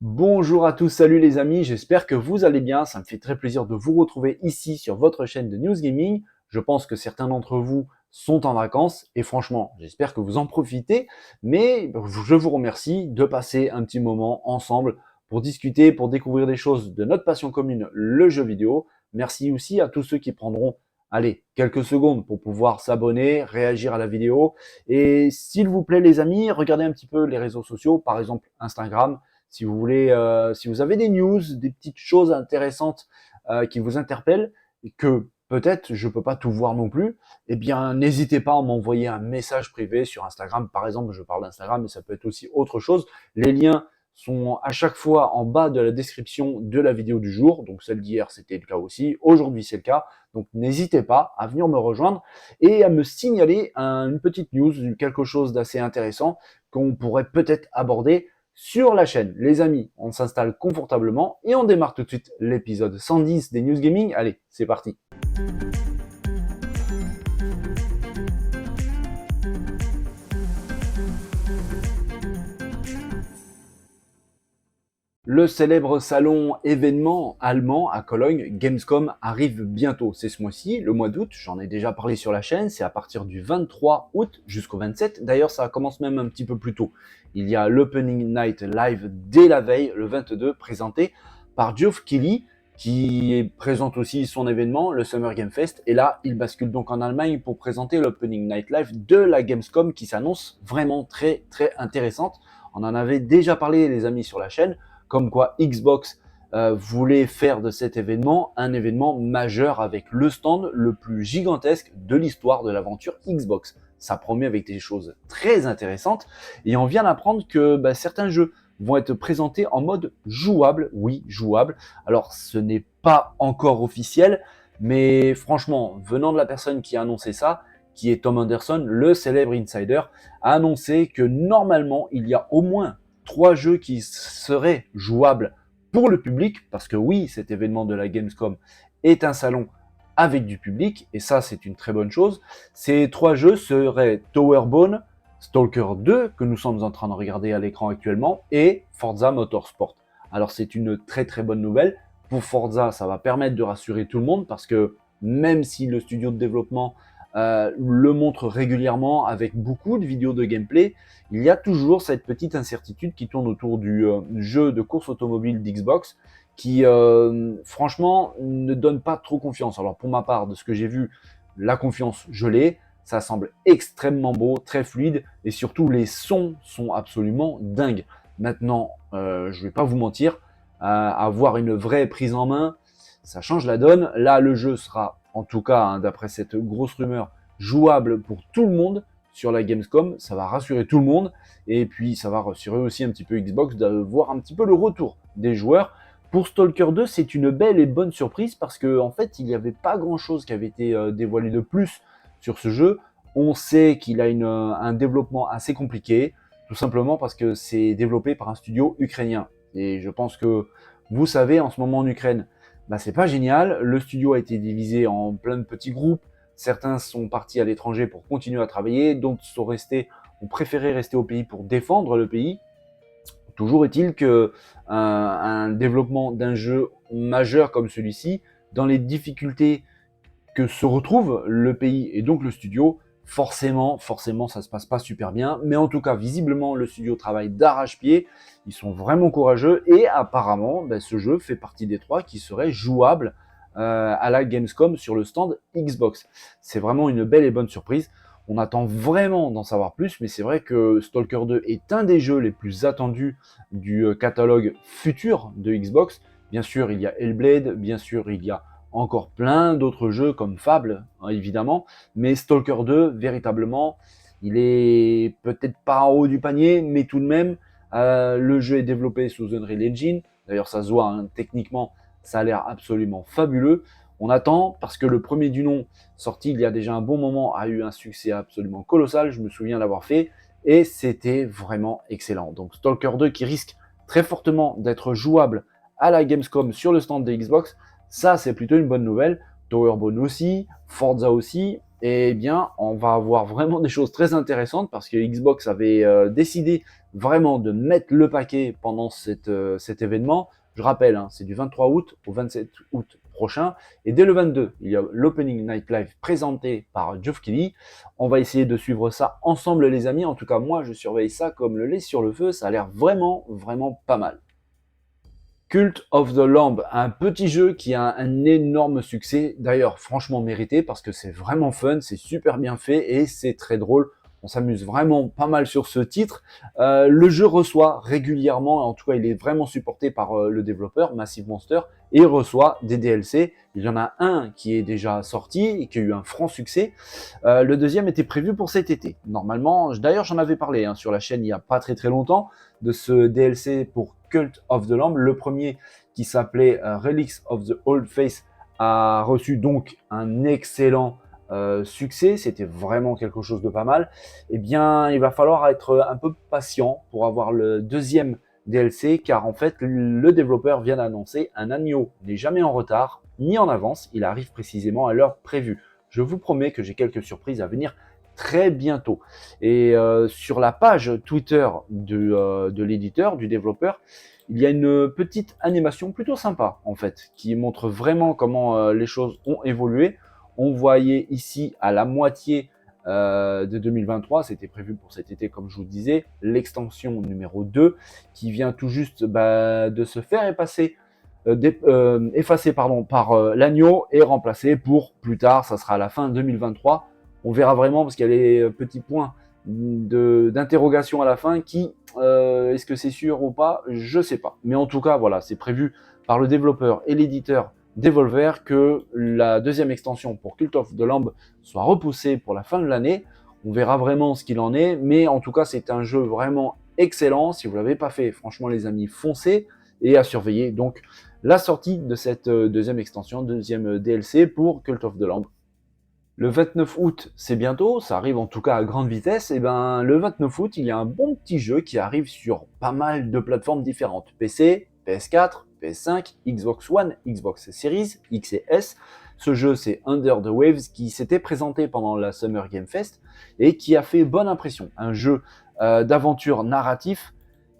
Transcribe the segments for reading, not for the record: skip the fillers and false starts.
Bonjour à tous, salut les amis, j'espère que vous allez bien. Ça me fait très plaisir de vous retrouver ici sur votre chaîne de News Gaming. Je pense que certains d'entre vous sont en vacances et franchement, j'espère que vous en profitez. Mais je vous remercie de passer un petit moment ensemble pour discuter, pour découvrir des choses de notre passion commune, le jeu vidéo. Merci aussi à tous ceux qui prendront, allez, quelques secondes pour pouvoir s'abonner, réagir à la vidéo. Et s'il vous plaît les amis, regardez un petit peu les réseaux sociaux, par exemple Instagram. Si vous voulez, si vous avez des news, des petites choses intéressantes qui vous interpellent et que peut-être je peux pas tout voir non plus, eh bien n'hésitez pas à m'envoyer un message privé sur Instagram. Par exemple, je parle d'Instagram, mais ça peut être aussi autre chose. Les liens sont à chaque fois en bas de la description de la vidéo du jour. Donc celle d'hier, c'était le cas aussi. Aujourd'hui, c'est le cas. Donc n'hésitez pas à venir me rejoindre et à me signaler une petite news, quelque chose d'assez intéressant qu'on pourrait peut-être aborder sur la chaîne. Les amis, on s'installe confortablement et on démarre tout de suite l'épisode 110 des News Gaming. Allez, c'est parti. Le célèbre salon événement allemand à Cologne, Gamescom, arrive bientôt. C'est ce mois-ci, le mois d'août, j'en ai déjà parlé sur la chaîne, c'est à partir du 23 août jusqu'au 27. D'ailleurs, ça commence même un petit peu plus tôt. Il y a l'Opening Night Live dès la veille, le 22, présenté par Geoff Keighley, qui présente aussi son événement, le Summer Game Fest. Et là, il bascule donc en Allemagne pour présenter l'Opening Night Live de la Gamescom qui s'annonce vraiment très très intéressante. On en avait déjà parlé les amis sur la chaîne, comme quoi Xbox voulait faire de cet événement un événement majeur avec le stand le plus gigantesque de l'histoire de l'aventure Xbox. Ça promet avec des choses très intéressantes et on vient d'apprendre que certains jeux vont être présentés en mode jouable, oui, jouable. Alors ce n'est pas encore officiel, mais franchement, venant de la personne qui a annoncé ça, qui est Tom Anderson, le célèbre insider, a annoncé que normalement il y a au moins 3 jeux qui seraient jouables pour le public, parce que oui, cet événement de la Gamescom est un salon avec du public, et ça c'est une très bonne chose. Ces 3 jeux seraient Towerbone, Stalker 2, que nous sommes en train de regarder à l'écran actuellement, et Forza Motorsport. Alors c'est une très très bonne nouvelle. Pour Forza, ça va permettre de rassurer tout le monde, parce que même si le studio de développement le montre régulièrement avec beaucoup de vidéos de gameplay, il y a toujours cette petite incertitude qui tourne autour du jeu de course automobile d'Xbox qui, franchement, ne donne pas trop confiance. Alors, pour ma part, de ce que j'ai vu, la confiance, je l'ai. Ça semble extrêmement beau, très fluide, et surtout, les sons sont absolument dingues. Maintenant, je vais pas vous mentir, avoir une vraie prise en main, ça change la donne. Là, le jeu sera, en tout cas, hein, d'après cette grosse rumeur, jouable pour tout le monde sur la Gamescom. Ça va rassurer tout le monde. Et puis, ça va rassurer aussi un petit peu Xbox de voir un petit peu le retour des joueurs. Pour Stalker 2, c'est une belle et bonne surprise parce qu'en en fait, il n'y avait pas grand-chose qui avait été dévoilé de plus sur ce jeu. On sait qu'il a un développement assez compliqué, tout simplement parce que c'est développé par un studio ukrainien. Et je pense que vous savez, en ce moment en Ukraine, c'est pas génial. Le studio a été divisé en plein de petits groupes. Certains sont partis à l'étranger pour continuer à travailler, d'autres ont préféré rester au pays pour défendre le pays. Toujours est-il que un développement d'un jeu majeur comme celui-ci, dans les difficultés que se retrouve le pays et donc le studio, forcément, ça se passe pas super bien. Mais en tout cas, visiblement, le studio travaille d'arrache-pied. Ils sont vraiment courageux et apparemment, ce jeu fait partie des 3 qui seraient jouables à la Gamescom sur le stand Xbox. C'est vraiment une belle et bonne surprise. On attend vraiment d'en savoir plus, mais c'est vrai que Stalker 2 est un des jeux les plus attendus du catalogue futur de Xbox. Bien sûr, il y a Hellblade, bien sûr, il y a encore plein d'autres jeux comme Fable, hein, évidemment, mais Stalker 2, véritablement, il est peut-être pas en haut du panier, mais tout de même, le jeu est développé sous Unreal Engine. D'ailleurs, ça se voit, hein, techniquement, ça a l'air absolument fabuleux. On attend parce que le premier du nom, sorti il y a déjà un bon moment, a eu un succès absolument colossal. Je me souviens l'avoir fait et c'était vraiment excellent. Donc Stalker 2 qui risque très fortement d'être jouable à la Gamescom sur le stand de Xbox, ça c'est plutôt une bonne nouvelle. Towerbone aussi, Forza aussi, et bien on va avoir vraiment des choses très intéressantes parce que Xbox avait décidé vraiment de mettre le paquet pendant cet événement. Je rappelle, hein, c'est du 23 août au 27 août prochain. Et dès le 22, il y a l'Opening Night Live présenté par Geoff Keighley. On va essayer de suivre ça ensemble, les amis. En tout cas, moi, je surveille ça comme le lait sur le feu. Ça a l'air vraiment, vraiment pas mal. Cult of the Lamb, un petit jeu qui a un énorme succès, d'ailleurs franchement mérité parce que c'est vraiment fun, c'est super bien fait et c'est très drôle. On s'amuse vraiment pas mal sur ce titre. Le jeu reçoit régulièrement, en tout cas il est vraiment supporté par le développeur Massive Monster et il reçoit des DLC. Il y en a un qui est déjà sorti et qui a eu un franc succès. Le deuxième était prévu pour cet été. Normalement, d'ailleurs j'en avais parlé hein, sur la chaîne il n'y a pas très longtemps de ce DLC pour Cult of the Lamb. Le premier qui s'appelait Relics of the Old Faith a reçu donc un excellent succès, c'était vraiment quelque chose de pas mal. Eh bien, il va falloir être un peu patient pour avoir le deuxième DLC, car en fait, le développeur vient d'annoncer un agneau n'est jamais en retard, ni en avance, il arrive précisément à l'heure prévue. Je vous promets que j'ai quelques surprises à venir très bientôt. Et sur la page Twitter de l'éditeur, du développeur, il y a une petite animation plutôt sympa, en fait, qui montre vraiment comment les choses ont évolué. On voyait ici à la moitié de 2023, c'était prévu pour cet été comme je vous disais, l'extension numéro 2 qui vient tout juste de se faire effacer par l'agneau et remplacé pour plus tard, ça sera à la fin 2023. On verra vraiment parce qu'il y a les petits points d'interrogation à la fin qui, est-ce que c'est sûr ou pas, je sais pas. Mais en tout cas, voilà, c'est prévu par le développeur et l'éditeur Devolver que la deuxième extension pour Cult of the Lamb soit repoussée pour la fin de l'année. On verra vraiment ce qu'il en est, mais en tout cas c'est un jeu vraiment excellent. Si vous ne l'avez pas fait, franchement les amis, foncez et à surveiller donc la sortie de cette deuxième extension, deuxième DLC pour Cult of the Lamb. Le 29 août, c'est bientôt, ça arrive en tout cas à grande vitesse. Et ben le 29 août, il y a un bon petit jeu qui arrive sur pas mal de plateformes différentes. PC, PS4, PS5, Xbox One, Xbox Series, X et S. Ce jeu, c'est Under the Waves qui s'était présenté pendant la Summer Game Fest et qui a fait bonne impression. Un jeu d'aventure narratif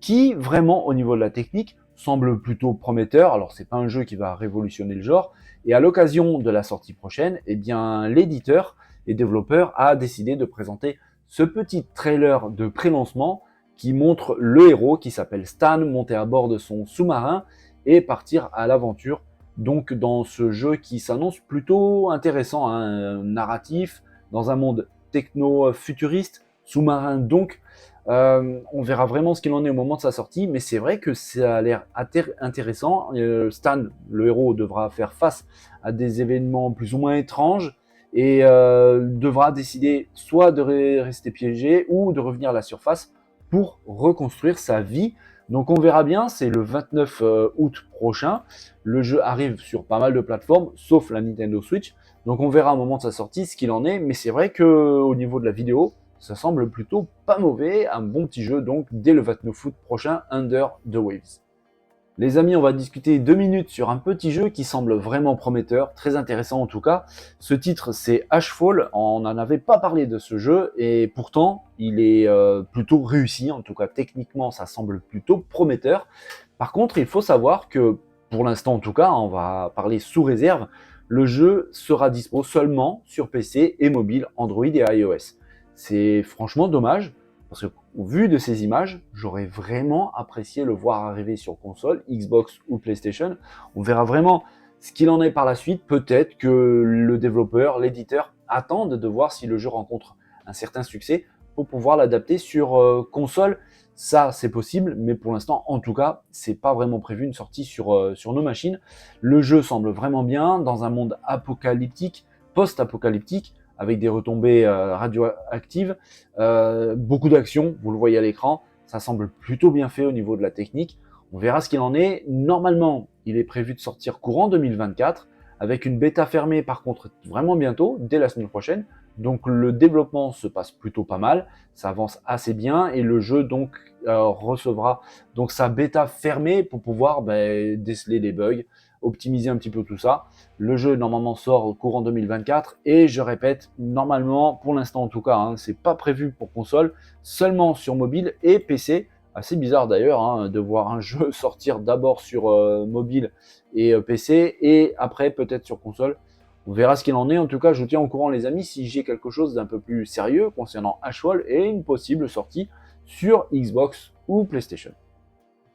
qui, vraiment, au niveau de la technique, semble plutôt prometteur. Alors, c'est pas un jeu qui va révolutionner le genre. Et à l'occasion de la sortie prochaine, eh bien, l'éditeur et développeur a décidé de présenter ce petit trailer de pré-lancement qui montre le héros qui s'appelle Stan monter à bord de son sous-marin et partir à l'aventure. Donc dans ce jeu qui s'annonce plutôt intéressant, hein, narratif, dans un monde techno-futuriste, sous-marin donc. On verra vraiment ce qu'il en est au moment de sa sortie, mais c'est vrai que ça a l'air intéressant. Stan, le héros, devra faire face à des événements plus ou moins étranges et devra décider soit de rester piégé ou de revenir à la surface pour reconstruire sa vie. Donc on verra bien, c'est le 29 août prochain. Le jeu arrive sur pas mal de plateformes, sauf la Nintendo Switch. Donc on verra au moment de sa sortie ce qu'il en est, mais c'est vrai qu'au niveau de la vidéo, ça semble plutôt pas mauvais, un bon petit jeu donc dès le 29 août prochain, Under the Waves. Les amis, on va discuter 2 minutes sur un petit jeu qui semble vraiment prometteur, très intéressant en tout cas. Ce titre c'est Ashfall, on n'en avait pas parlé de ce jeu et pourtant il est plutôt réussi, en tout cas techniquement ça semble plutôt prometteur. Par contre il faut savoir que pour l'instant en tout cas, on va parler sous réserve, le jeu sera dispo seulement sur PC et mobile Android et iOS. C'est franchement dommage, parce que au vu de ces images, j'aurais vraiment apprécié le voir arriver sur console, Xbox ou PlayStation. On verra vraiment ce qu'il en est par la suite. Peut-être que le développeur, l'éditeur attendent de voir si le jeu rencontre un certain succès pour pouvoir l'adapter sur console. Ça, c'est possible, mais pour l'instant, en tout cas, c'est pas vraiment prévu une sortie sur nos machines. Le jeu semble vraiment bien dans un monde apocalyptique, post-apocalyptique, avec des retombées radioactives, beaucoup d'action, vous le voyez à l'écran, ça semble plutôt bien fait au niveau de la technique. On verra ce qu'il en est. Normalement, il est prévu de sortir courant 2024, avec une bêta fermée par contre vraiment bientôt, dès la semaine prochaine. Donc le développement se passe plutôt pas mal, ça avance assez bien et le jeu donc recevra donc sa bêta fermée pour pouvoir déceler les bugs, optimiser un petit peu tout ça. Le jeu normalement sort au courant 2024 et je répète, normalement, pour l'instant en tout cas, hein, c'est pas prévu pour console, seulement sur mobile et PC. Assez bizarre d'ailleurs hein, de voir un jeu sortir d'abord sur mobile et PC et après peut-être sur console. On verra ce qu'il en est. En tout cas, je vous tiens au courant les amis si j'ai quelque chose d'un peu plus sérieux concernant Ashwall et une possible sortie sur Xbox ou PlayStation.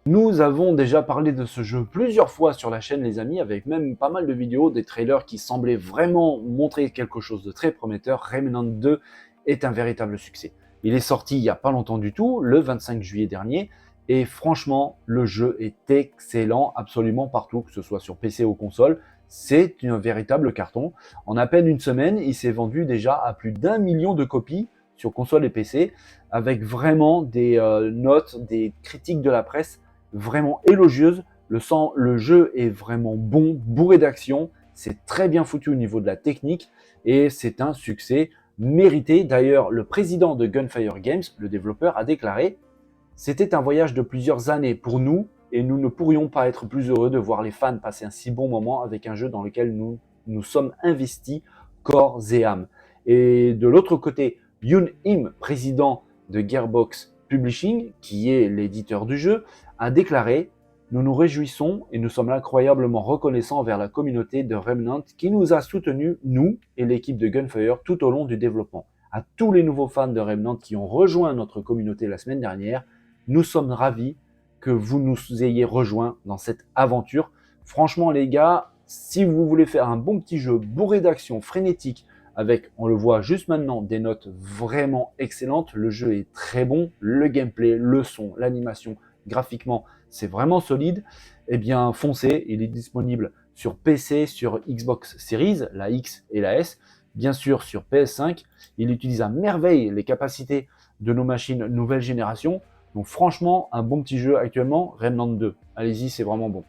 Nous avons déjà parlé de ce jeu plusieurs fois sur la chaîne les amis, avec même pas mal de vidéos, des trailers qui semblaient vraiment montrer quelque chose de très prometteur. Remnant 2 est un véritable succès. Il est sorti il n'y a pas longtemps du tout, le 25 juillet dernier, et franchement, le jeu est excellent absolument partout, que ce soit sur PC ou console. C'est un véritable carton. En à peine une semaine, il s'est vendu déjà à plus d'1 million de copies sur console et PC, avec vraiment des notes, des critiques de la presse vraiment élogieuse. Le jeu est vraiment bon, bourré d'action. C'est très bien foutu au niveau de la technique et c'est un succès mérité. D'ailleurs, le président de Gunfire Games, le développeur, a déclaré: c'était un voyage de plusieurs années pour nous et nous ne pourrions pas être plus heureux de voir les fans passer un si bon moment avec un jeu dans lequel nous nous sommes investis corps et âme. Et de l'autre côté, Yoon Im, président de Gearbox Publishing, qui est l'éditeur du jeu, a déclaré: nous nous réjouissons et nous sommes incroyablement reconnaissants envers la communauté de Remnant qui nous a soutenus, nous et l'équipe de Gunfire, tout au long du développement. À tous les nouveaux fans de Remnant qui ont rejoint notre communauté la semaine dernière, nous sommes ravis que vous nous ayez rejoints dans cette aventure. Franchement les gars, si vous voulez faire un bon petit jeu bourré d'action, frénétique, avec, on le voit juste maintenant, des notes vraiment excellentes, le jeu est très bon, le gameplay, le son, l'animation, graphiquement, c'est vraiment solide, eh bien foncez, il est disponible sur PC, sur Xbox Series, la X et la S, bien sûr sur PS5, il utilise à merveille les capacités de nos machines nouvelle génération, donc franchement, un bon petit jeu actuellement, Remnant 2, allez-y, c'est vraiment bon.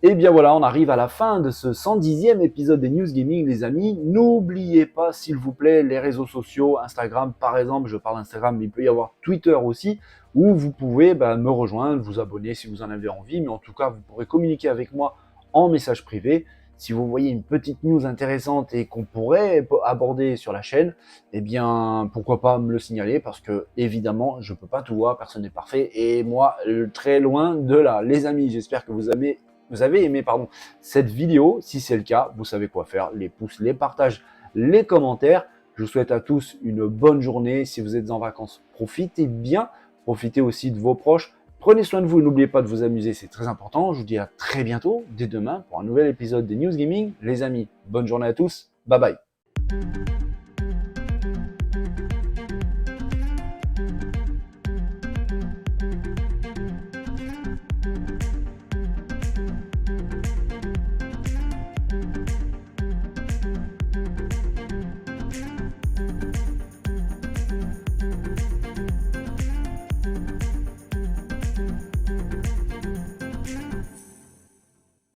Et bien voilà, on arrive à la fin de ce 110e épisode des News Gaming, les amis. N'oubliez pas, s'il vous plaît, les réseaux sociaux, Instagram par exemple, je parle d'Instagram, mais il peut y avoir Twitter aussi, où vous pouvez me rejoindre, vous abonner si vous en avez envie, mais en tout cas, vous pourrez communiquer avec moi en message privé. Si vous voyez une petite news intéressante et qu'on pourrait aborder sur la chaîne, eh bien, pourquoi pas me le signaler, parce que, évidemment, je ne peux pas tout voir, personne n'est parfait, et moi, très loin de là. Les amis, j'espère que vous avez aimé cette vidéo. Si c'est le cas, vous savez quoi faire. Les pouces, les partages, les commentaires. Je vous souhaite à tous une bonne journée. Si vous êtes en vacances, profitez bien. Profitez aussi de vos proches. Prenez soin de vous et n'oubliez pas de vous amuser, c'est très important. Je vous dis à très bientôt, dès demain, pour un nouvel épisode des News Gaming. Les amis, bonne journée à tous. Bye bye.